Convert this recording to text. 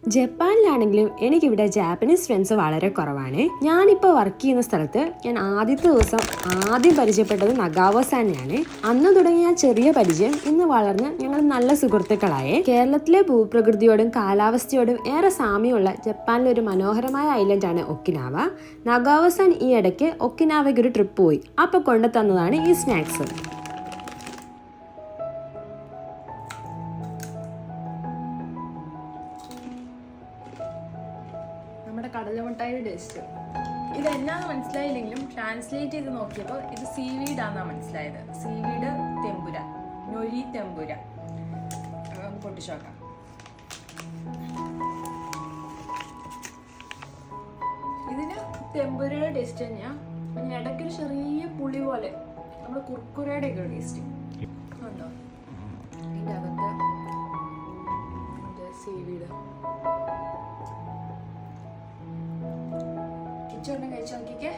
ജപ്പാനിലാണെങ്കിലും എനിക്കിവിടെ Japanese friends വളരെ കുറവാണ്. ഞാനിപ്പോൾ വർക്ക് ചെയ്യുന്ന സ്ഥലത്ത് ഞാൻ ആദ്യത്തെ ദിവസം ആദ്യം പരിചയപ്പെട്ടത് നഗാവോ-സാനെയാണ്. അന്ന് തുടങ്ങിയ ചെറിയ പരിചയം ഇന്ന് വളർന്ന് ഞങ്ങൾ നല്ല സുഹൃത്തുക്കളായി. കേരളത്തിലെ ഭൂപ്രകൃതിയോടും കാലാവസ്ഥയോടും ഏറെ സാമ്യമുള്ള ജപ്പാനിലെ ഒരു മനോഹരമായ ഐലൻഡാണ് ഒക്കിനാവ. നഗാവോ-സാൻ ഈ ഇടയ്ക്ക് ഒക്കിനാവയ്ക്ക് ഒരു ട്രിപ്പ് പോയി. അപ്പോൾ കൊണ്ടുതന്നതാണ് ഈ സ്നാക്സ്. നമ്മുടെ കടലമുട്ടായുടെ ടേസ്റ്റ് ഇതെന്നാന്ന് മനസ്സിലായില്ലെങ്കിലും ട്രാൻസ്ലേറ്റ് ചെയ്ത് നോക്കിയപ്പോൾ ഇത് സീവീഡാന്നാണ് മനസ്സിലായത്. സീവീഡ് തെമ്പുര, നൊരി തെമ്പുര. പൊട്ടിച്ചു നോക്കാം. ഇതിന് തെമ്പുരയുടെ ടേസ്റ്റ് തന്നെയാണ്. പിന്നെ ഇടയ്ക്കൊരു ചെറിയ പുളി പോലെ നമ്മുടെ കുർക്കുരയുടെ ഒക്കെ ടേസ്റ്റ് ഉണ്ടോ. ഇതിൻ്റെ അകത്ത് സീവീഡ് കഴിച്ചു നോക്കിക്കേ.